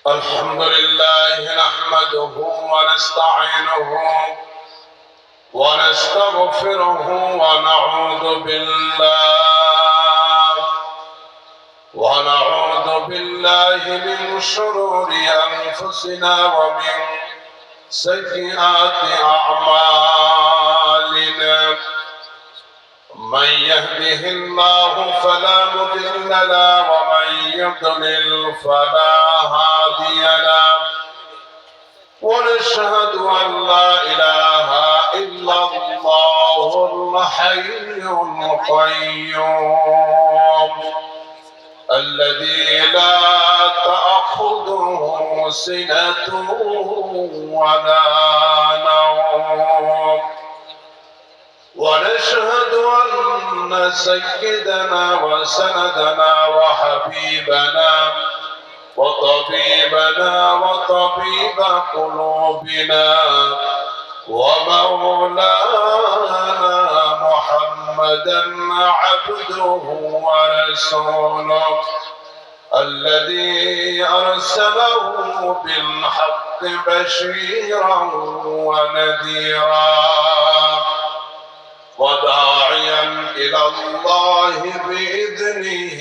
الحمد لله نحمده ونستعينه ونستغفره ونعوذ بالله من شرور أنفسنا ومن سيئات أعمالنا. من يهده الله فلا مضل له ومن يضلل فلا هادي له. ونشهد أن لا إله إلا الله الحي القيوم الذي لا تأخذه سنة ولا نوم. ونشهد أن سيدنا وسندنا وحبيبنا وطبيبنا وطبيب قلوبنا ومولانا محمدا عبده ورسوله الذي أرسله بالحق بشيرا ونذيرا وداعيا إلى الله بإذنه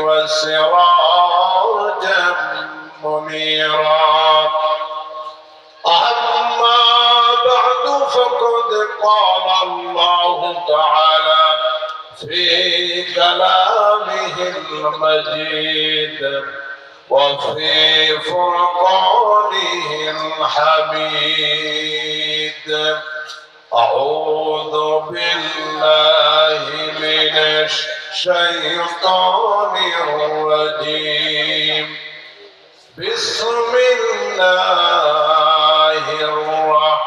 وسراجا منيرا. أما بعد فقد قال الله تعالى في كلامه المجيد وفي فرقانه الحميد. أعوذ بالله من الشيطان الرجيم. بسم الله الرحمن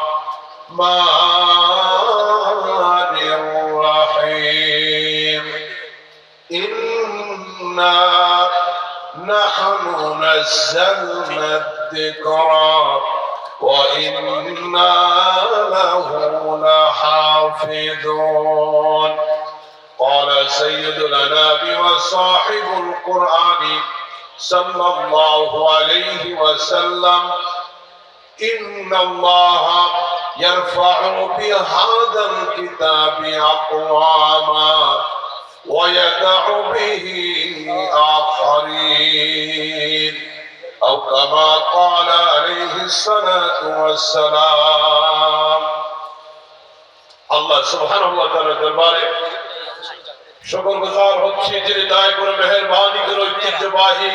الرحيم. إنا نحن نزلنا الذكر وإنا له لحافظون. قال سيد الأنام وصاحب القرآن صلى الله عليه وسلم: إن الله يرفع بهذا الكتاب أقواما ويدع به آخرين، أو كما قال عليه الصلاة والسلام. আল্লাহ সুবহানাহু ওয়া তাআলার দরবারে শুকরগুজার হচ্ছি যিনি দয়া করে মেহেরবানি করে ঐতিহ্যবাহী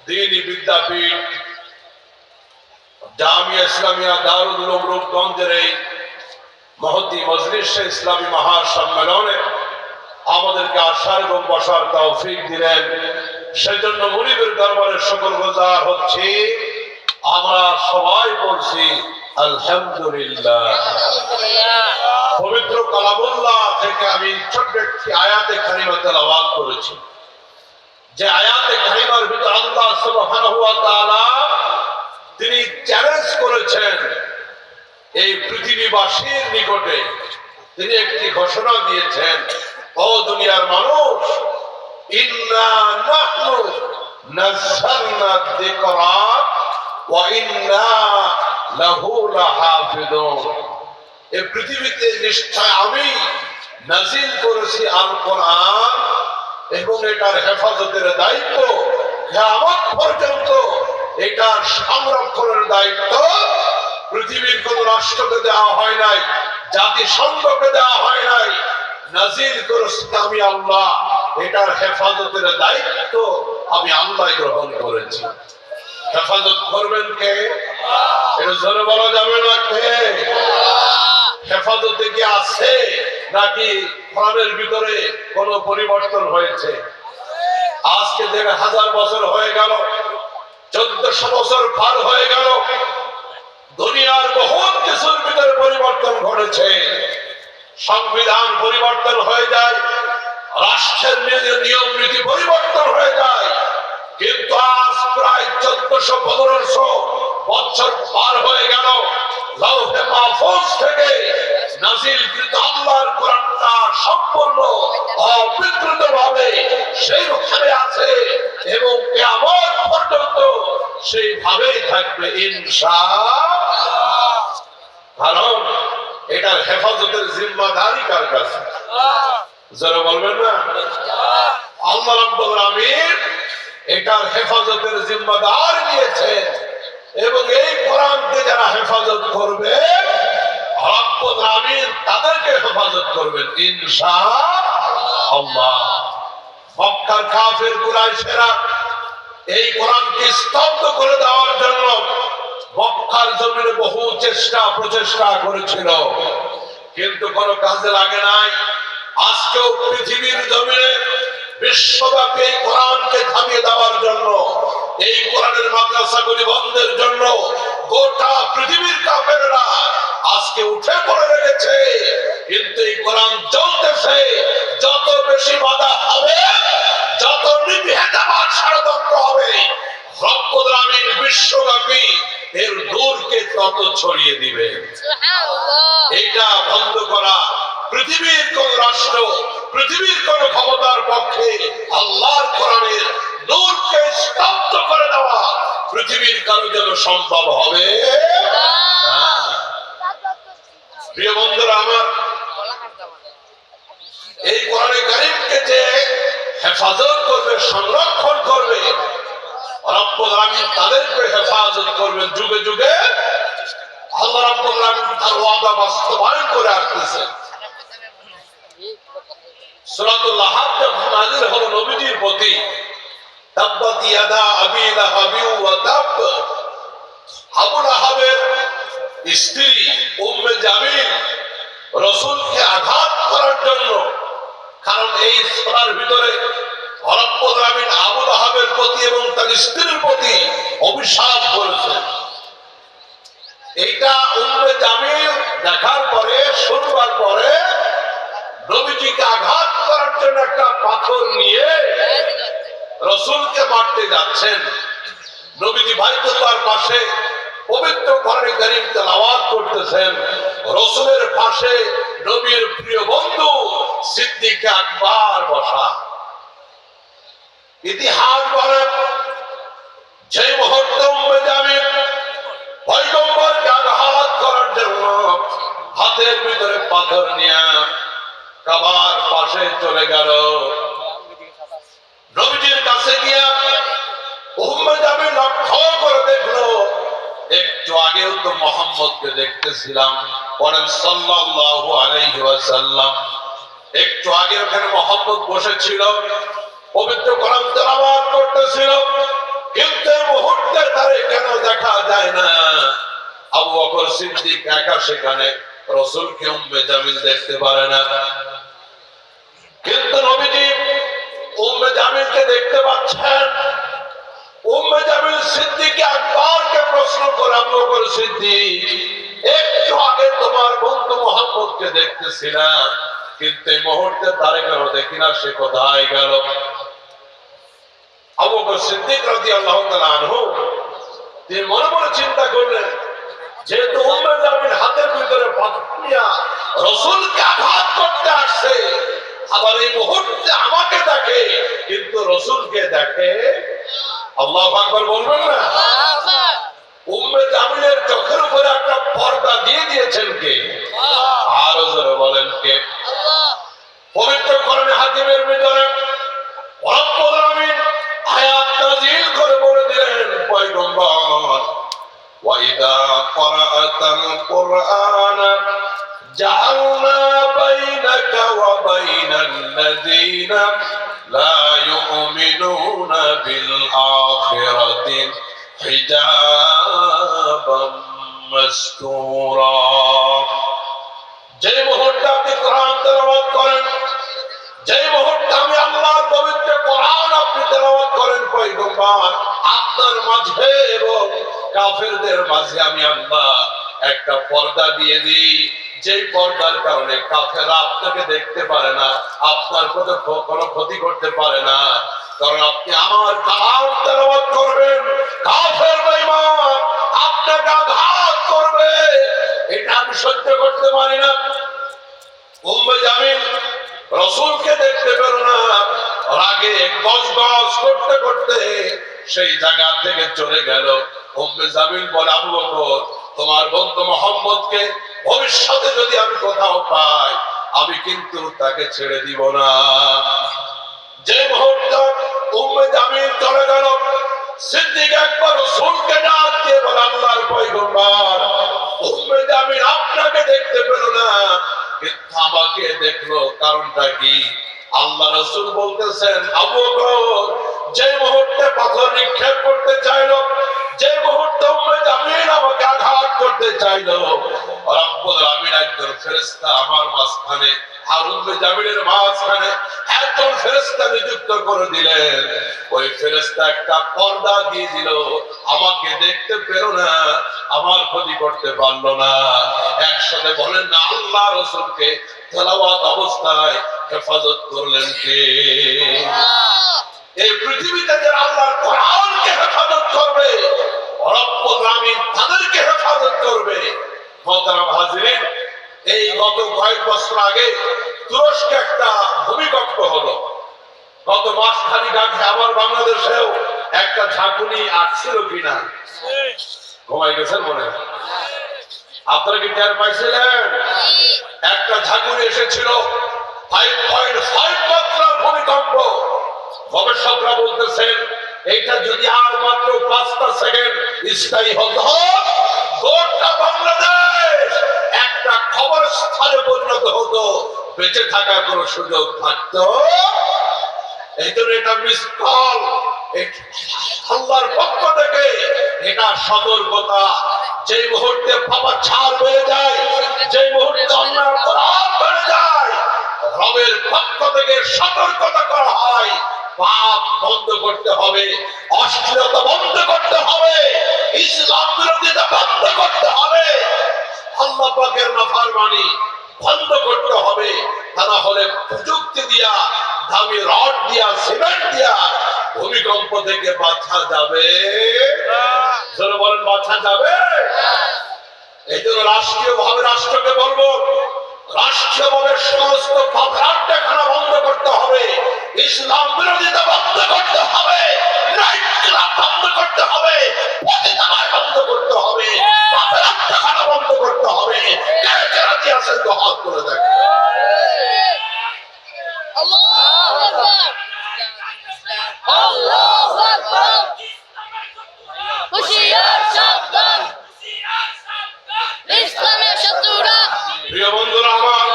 দ্বীনি বিদ্যাপীঠ জামিয়া ইসলামিয়া দারুল উলুম রূপগঞ্জের এই মহতী মজলিসে ইসলামী মহাসম্মেলনে আমাদেরকে আসার এবং বসার তৌফিক দিলেন। সেজন্য মুনিবের দরবারে শুকরগুজার হচ্ছি। আমরা সবাই বলছি আলহামদুলিল্লাহ। পবিত্র কালামুল্লাহ থেকে আমি ছোট্ট একটি আয়াতে কারিমা তেলাওয়াত করেছি, যে আয়াতে কারিমার ভিতরে আল্লাহ সুবহানাহু ওয়া তাআলা তিনি চ্যালেঞ্জ করেছেন এই পৃথিবীবাসীর নিকটে। তিনি একটি ঘোষণা দিয়েছেন, ও দুনিয়ার মানুষ, ইন্না নাহনু নাযালনা যিকরা ওয়া ইন্না লাহু লাহাফিজুন। এই পৃথিবীতে নিশ্চয় আমি নাযিল করেছি আল কোরআন এবং এটার হেফাজতের দায়িত্ব কিয়ামত পর্যন্ত এটার সংরক্ষণের দায়িত্ব পৃথিবীর কোন রাষ্ট্রকে দেওয়া হয় নাই, জাতিসংঘকে দেওয়া হয় নাই। নাযিল করেছি আমি আল্লাহ, এটার হেফাজতের দায়িত্ব আমি আল্লাহ গ্রহণ করেছি। হেফাজত করবেন কে? এটা জোরে বলা যাবে না কে? হেফাজতে কি আছে নাকি কোরআনের ভিতরে কোনো পরিবর্তন হয়েছে? আজকে ১,৫০০ বছর হয়ে গেল, ১৪০০ বছর পার হয়ে গেল, দুনিয়ার বহুত কিছুর ভিতরে পরিবর্তন ঘটেছে। সংবিধান পরিবর্তন হয়ে যায়, রাষ্ট্রের নিয়ম নীতি পরিবর্তন হয়ে যায়, কিন্তু আজ প্রায় ১৪০০-১৫০০ বছর পার হয়ে গেল, লাউহে মাহফুজ থেকে নাযিলকৃত আল্লাহর কোরআনটা সম্পূর্ণ অবিকৃত ভাবে সেইভাবে আছে এবং কিয়ামত পর্যন্ত সেইভাবেই থাকবে ইনশাআল্লাহ। কারণ এটার হেফাজতের জিম্মাদারি কার কাছে? যারা বলবেন না আল্লাহ রাব্বুল আলামিন এটার হেফাজতের জিম্মাদার নিয়েছেন, এবং এই কোরআনকে যারা হেফাজত করবে রব্বুল আলামিন তাদেরকে হেফাজত করবেন ইনশাআল্লাহ। মক্কার কাফের কুরাইশেরা এই কোরআনকে স্তব্ধ করে দেওয়ার জন্য মক্কার জমিনে বহু চেষ্টা প্রচেষ্টা করেছিল, কিন্তু কোনো কাজে লাগে নাই। আজকেও পৃথিবীর জমিনে বিশ্বব্যাপী এই কোরআনকে থামিয়ে দেওয়ার জন্য, এই কোরআনের মাদ্রাসাগুলি বন্ধের জন্য গোটা পৃথিবীর কাফেররা আজকে উঠে পড়ে লেগেছে, কিন্তু এই কোরআন চলতেছে। যত বেশি বাধা হবে, যত নিভে যাবার ষড়যন্ত্র হবে, রব্বুল আলামিন বিশ্বব্যাপী এর নূরকে তত ছড়িয়ে দিবে। এটা বন্ধ করা পৃথিবীর কোন রাষ্ট্র, পৃথিবীর কোন ক্ষমতার পক্ষে আল্লাহর কোরআনের নূরকে স্তব্ধ করে দেওয়া পৃথিবীর কারো জন্য সম্ভব হবে না। প্রিয় বন্ধুরা আমার, এই কোরআনে কারীমকে যে হেফাজত করবে, সংরক্ষণ করবে, রব্বুল আলামিন তাদেরকে হেফাজত করবেন যুগে যুগে। আল্লাহ রাব্বুল আলামিন তার ওয়াদা বাস্তবায়ন করে আসতেছেন। সূরাতুল লাহাব যখন নাযিল হলো নবীজির প্রতি, তাব্বাত ইয়াদা আবি লাহাবি ওয়া তাব, আবু লাহাবের স্ত্রী উম্মে জামিল রাসূলকে আঘাত করার জন্য, কারণ এই সূরার ভিতরে রব্বুল আলামিন আবু লাহাবের প্রতি এবং তার স্ত্রীর প্রতি অভিশাপ করেছেন। এইটা উম্মে জামিল দেখার পরে, শুনবার পরে নবীজিকে আঘাত করার জন্য একটা পাথর নিয়ে রাসূলকে মারতে যাচ্ছেন। নবীজি বাইতুল্লাহর পাশে পবিত্র কোরআন কারীম তেলাওয়াত করতেছেন। রাসূলের পাশে নবীর প্রিয় বন্ধু সিদ্দিক আকবর বসা। ইতিহাস বলে যে মুহূর্তে উম্মে জামিল পয়গম্বরকে আঘাত করার জন্য হাতের ভিতরে পাথর নিয়ে কাবার পাশে চলে গেল, নবীজির কাছে গিয়া উম্মে জামিল লক্ষ্য করে দেখলো, একটু আগেও তো মুহাম্মদকে দেখতেছিলাম, বলেন সাল্লাল্লাহু আলাইহি ওয়াসাল্লাম। একটু আগে ওখানে মুহাম্মদ বসেছিল, পবিত্র কোরআন তেলাওয়াত করতেছিল, কিন্তু এই মুহূর্তে তারে কেন দেখা যায় না? আবু বকর সিদ্দিক একা সেখানে, রাসূলকে উম্মে জামিল দেখতে পারে না, কিন্তু নবীজি উম্মে জামিলকে দেখতে পাচ্ছেন। উম্মে জামিল সিদ্দিক আকবরকে প্রশ্ন করে, আবু বকর সিদ্দিক, একটু আগে তোমার বন্ধু মুহাম্মদকে দেখতেছিলাম, কিন্তু এই মুহূর্তে তারে কেন দেখি না, সে কোথায় গেল? আবু বকর সিদ্দিক রাদিয়াল্লাহু তাআলা আনহু তিনি মনে মনে চিন্তা করলেন, যেহেতু উম্মে জামিল হাতের ভিতরে পাথর নিয়ে রাসূলকে আঘাত করতে আসছে, আবার এই মুহূর্তে আমাকে দেখে, কিন্তু রাসূলকে দেখে। আল্লাহু আকবার বলবেন না? উম্মে জামিলের চোখের উপরে একটা পর্দা দিয়ে দিয়েছেন কে? আরো জোরে বলেন কে? পবিত্র কোরআনে হাকিমের ভিতরে রব্বুল আলামিন আয়াত নাযিল করে বলে দিলেন, পয়গম্বর, ওয়াইদা ক্বরাআতাল কুরআন জাআলনা বাইনাকা ওয়া বাইনাল্লাযীনা লা ইউমিনুনা বিল আখিরাতি হিজাবাম মাসতুরা। যে মুহূর্তে আপনি কোরআন তেলাওয়াত করেন, যে মুহূর্তে আমি আল্লাহর পবিত্র কোরআন আপনি তেলাওয়াত করেন, পয়গম্বর, আপনার মাঝে এবং কাফেরদের মাঝে আমি আল্লাহ একটা পর্দা দিয়ে দিই, যেই পর্দার কারণে কাফেররা আপনাকে দেখতে পারে না, আপনার কোনো ক্ষতি করতে পারে না। কারণ আপনি আমার কালাম তেলাওয়াত করবেন, কাফের বেঈমান আপনাকে আঘাত করবে, এটা আমি সহ্য করতে পারি না। উম্মে জামিল রাসূলকে দেখতে পেল না, রাগে গজগজ করতে করতে সেই জায়গা থেকে চলে গেল। উম্মে জামিল বলে, আবু বকর, তোমার বন্ধু মুহাম্মদকে ভবিষ্যতে যদি আমি কোথাও পাই আমি কিন্তু তাকে ছেড়ে দিব না। যে মুহূর্তে উম্মে জামিল চলে গেল, সিদ্দিক একবার রাসূলকে ডাক দিয়ে বলে, আল্লাহর পয়গম্বর, উম্মে জামিল আপনাকে দেখতে পেল না কিন্তু আমাকে দেখলো, কারণটা কি? আল্লাহ রাসূল বলতেছেন, আবু বকর যে মুহূর্তে পাথর নিক্ষেপ করতে চাইলো, যে মুহূর্তে উম্মে জামিল আমাকে আঘাত করতে চাইলো, রব্বুল আলামিন একজন ফেরেশতা আমার মাঝখানে আর উম্মে জামিলের মাঝখানে একজন ফেরেশতা নিযুক্ত করে দিলেন। ওই ফেরেশতা একটা পর্দা দিয়ে দিল, আমাকে দেখতে পেল না, আমার ক্ষতি করতে পারলো না। একসাথে বলেন না, আল্লাহ রাসূলকে তেলাওয়াত অবস্থায় হেফাজত করলেন কে? এই পৃথিবীতে যারা আল্লাহর কোরআনকে হেফাজত করবে, রব্বুল আলামিন তাদেরকে হেফাজত করবে। মোহতারাম হাজিরিন, এই গত কয়েক বছর আগে তুরস্কে একটা ভূমিকম্প হলো। গত মাসখানেক আগে আমার বাংলাদেশেও একটা ঝাঁকুনি আসছিল কিনা, ঘুমাই গেছেন মনে হয়? আপনারা কি টের পাইছিলেন? একটা ঝাঁকুনি এসেছিল, 5.5 মাত্রার ভূমিকম্প। গবেষকরা বলতেছেন এটা যদি আর মাত্র 5টা সেকেন্ড স্থায়ী হতো, গোটা বাংলাদেশ একটা খবরস্থলে পরিণত হতো, বেঁচে থাকার কোনো সুযোগ থাকতো। এই জন্য এটা মিস কল, আল্লাহর পক্ষ থেকে এটা সতর্কতা। যে মুহূর্তে পাপা ছাড় বেড়ে যায়, যে মুহূর্তে অন্যায় অপরাধ বেড়ে যায়, রবের পক্ষ থেকে সতর্কতা করা হয়, পাপ বন্ধ করতে হবে, অশ্লীলতা বন্ধ করতে হবে, ইসলাম বিরোধিতা বন্ধ করতে হবে, আল্লাহ পাকের নাফরমানি বন্ধ করতে হবে। তা না হলে প্রযুক্তি দিয়া, দামি রড দিয়া, সিমেন্ট দিয়া ভূমিকম্প থেকে বাঁচা যাবে না। বলেন, বাঁচা যাবে? এই জন্য রাষ্ট্রীয়ভাবে রাষ্ট্রকে বলবো, রাষ্ট্রীয়ভাবে সমস্ত পাপরাত দেখানো বন্ধ করতে হবে, ইসলাম বিরোধিতা বন্ধ করতে হবে, নাইট ক্লাব বন্ধ করতে হবে, পতিতালয় বন্ধ করতে হবে, পাপরাত দেখানো বন্ধ করতে হবে। কে কে রাজি আছেন তো হাত তুলে দেখেন। আল্লাহু আকবার, আল্লাহু আকবার। হুশিয়ার সাবধান, ইসলামের শত্রুরা। প্রিয় বন্ধুরা আমার,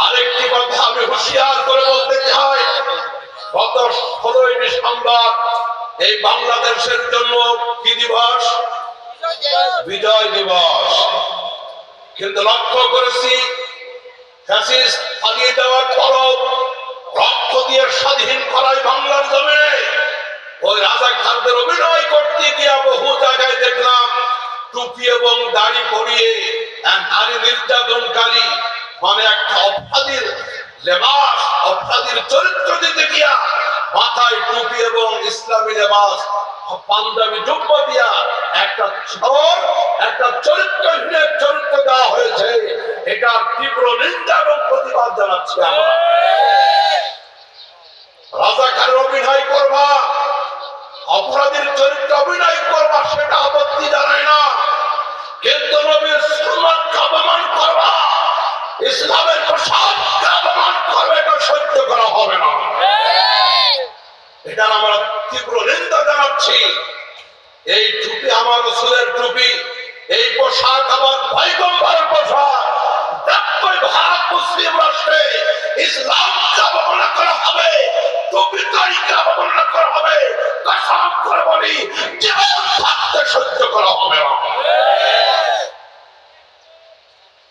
আরেকটি কথা আমি হুঁশিয়ার করে বলতে চাই, গত 16ই ডিসেম্বর এই বাংলাদেশের জন্য কি দিবস? বিজয় দিবস। কিন্তু লক্ষ্য করেছি ফ্যাসিস্ট পালিয়ে যাওয়ার পরও রক্ত দিয়ে স্বাধীন করাই বাংলার জমিনে ওই রাজাকারদের অভিনয় করতে গিয়ে বহু জায়গায় দেখলাম টুপি এবং দাড়ি পরিয়ে নারী নির্যাতনকারী, মানে একটা অপরাধীর লেবাস, অপরাধীর চরিত্র দিতে গিয়া মাথায় টুপি এবং ইসলামী লেবাস, পাঞ্জাবি জুব্বা দিয়া একটা চোর, একটা চরিত্রহীনের চরিত্র দেওয়া হয়েছে। এটার তীব্র নিন্দা এবং প্রতিবাদ জানাচ্ছি আমরা। রাজাকারের অভিনয় করবা, অপরাধীর চরিত্র অভিনয় করবা, সেটা আপত্তি জানায় না, কিন্তু নবীর সুন্নাতকে অপমান করবা, ইসলামের প্রসাদকে অপমান করবে, এটা সহ্য করা হবে না। এটা আমরা তীব্র নিন্দা জানাচ্ছি। এই টুপি আমার রাসূলের টুপি, এই পোশাক আমার পয়গম্বরের পোশাক। 90 মুসলিম রাষ্ট্রে ইসলামকে অবমাননা করা হবে, টুপি দাড়িকে অবমাননা করা হবে, কসম করে বলি জীবন থাকতে সহ্য করা হবে না।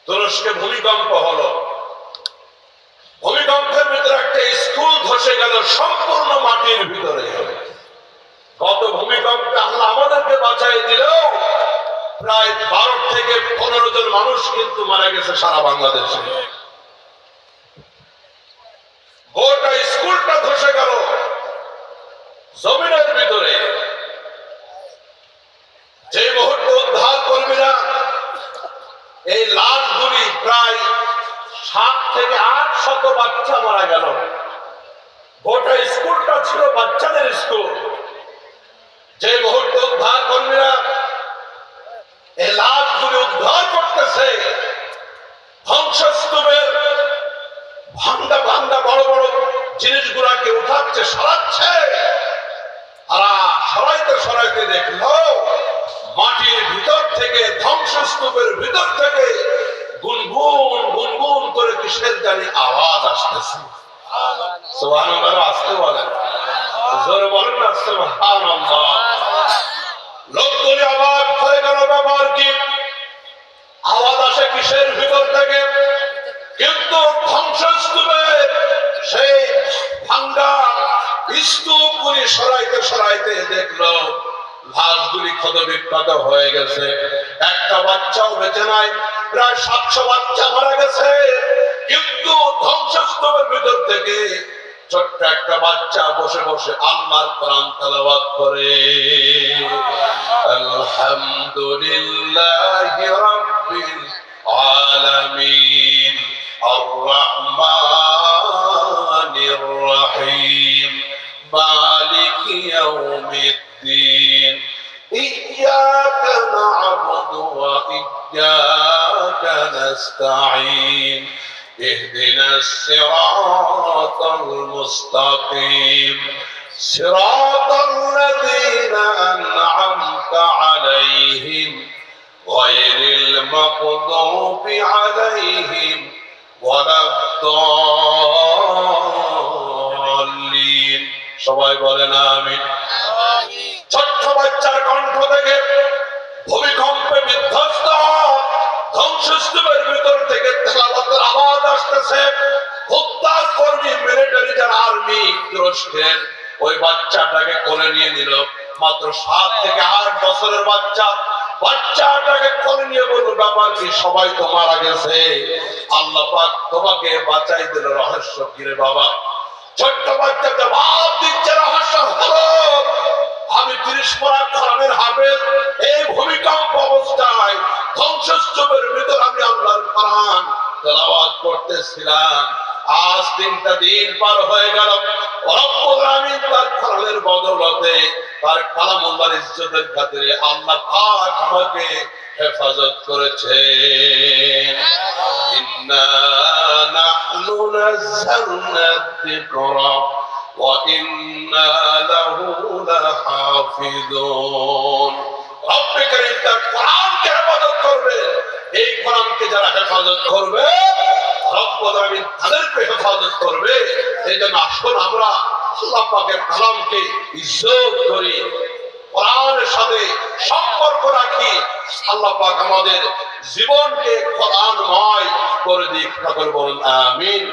তুরস্কে ভূমিকম্প হলো, ভূমিকম্পের ভিতরে একটা স্কুল ধসে গেল সম্পূর্ণ মাটির ভিতরে। গত ভূমিকম্পে আল্লাহ আমাদেরকে বাঁচাই দিলেও প্রায় 12 থেকে 15 জন মানুষ কিন্তু মারা গেছে সারা বাংলাদেশে। গোটা স্কুলটা ধসে গেল জমিনের ভিতরে। যে মুহূর্তে উদ্ধার কর্মীরা এই লাশগুলি, প্রায় 7 থেকে 800 বাচ্চা মারা গেল। গোটা স্কুলটা ছিল বাচ্চাদের স্কুল। যে মুহূর্তে উদ্ধার কর্মীরা এই লাশগুলি উদ্ধার করতেছে, ধ্বংসস্তূপের ভাঙ্গা ভাঙ্গা বড় বড় জিনিসগুলাকে উঠাচ্ছে, সরাচ্ছে, আর সরাইতে সরাইতে দেখলো মাটির ভিতর থেকে, ধ্বংসস্তূপের ভিতর থেকে গুনগুন গুনগুন করে কিসের জানি আওয়াজ আসতেছে। সুবহানাল্লাহ, আসতে বলেন, জোরে বলেন না সুবহানাল্লাহ। লোকগুলি অবাক হয়ে গেল, ব্যাপার কি? আওয়াজ আসে কিসের ভিতর থেকে? কিন্তু ধ্বংসস্তূপের সেই ভাঙ্গা স্তূপগুলি সরাইতে সরাইতে দেখলো লাশগুলি ক্ষত বিক্ষত হয়ে গেছে, একটা বাচ্চাও বেঁচে নাই, প্রায় 700 বাচ্চা মারা গেছে। কিন্তু ধ্বংসস্তূপের ভিতর থেকে ছোট্ট একটা বাচ্চা বসে বসে আল্লাহর কোরআন তেলাওয়াত করে, আলহামদুলিল্লাহি রাব্বিল আলামিন আর রহমানির রহিম মালিকি ইয়াউমিদ্দিন ইয়্যাকা না'বুদু ওয়া ইয়্যাকা নাস্তাঈন اهدنا الصراط المستقيم صراط الذين أنعمت عليهم غير المغضوب عليهم ولا الضالين সবাই বলেন আমিন। ছোট্ট বাচ্চার কণ্ঠ থেকে ভূমিকম্পে বিধ্বস্ত ধ্বংসস্তূপের ভিতর থেকে তেলাওয়াতের আওয়াজ আসতেছে। উদ্ধার কর্মী, মিলিটারি যারা আর্মি তুরস্কের, ওই বাচ্চাটাকে কোলে নিয়ে নিল। মাত্র 7 থেকে 8 বছরের বাচ্চা, বাচ্চাটাকে কোলে নিয়ে বলল, ব্যাপার কি? সবাই তো মারা গেছে, আল্লাহ পাক তোমাকে বাঁচাই দিল, রহস্য কি রে বাবা? ছোট্ট বাচ্চা জবাব দিচ্ছে, রহস্য হলো আমি 30 পারা কোরআনের হাফেজ, এই ভূমিকম্প অবস্থায় ধ্বংসস্তূপের ভিতর আমি আল্লাহর কোরআন তেলাওয়াত করতেছিলাম। আজ 3টা দিন পার হয়ে গেল, রব্বুল আমিন তার কোরআনের বদৌলতে, তার কালামুল্লাহর ইজ্জতের খাতিরে আল্লাহ পাক আমাকে হেফাজত করেছেন। ইন্না নাহনু নাযালনা যিকরা ওয়া ইন্না লাহু লাহাফিজুন। রব্বে কারীম তার কোরআনকে হেফাজত করবে। এই কোরআনকে যারা হেফাজত করবে, রব্বুল আমিন তাদেরকে হেফাজত করবে। এইজন্য আসুন আমরা আল্লাহ পাকের কালামকে ইজ্জত করি, কোরআনের সাথে সম্পর্ক রাখি। আল্লাহ পাক আমাদের জীবনকে কোরআনময় করে দিক। সকলে বলুন আমিন।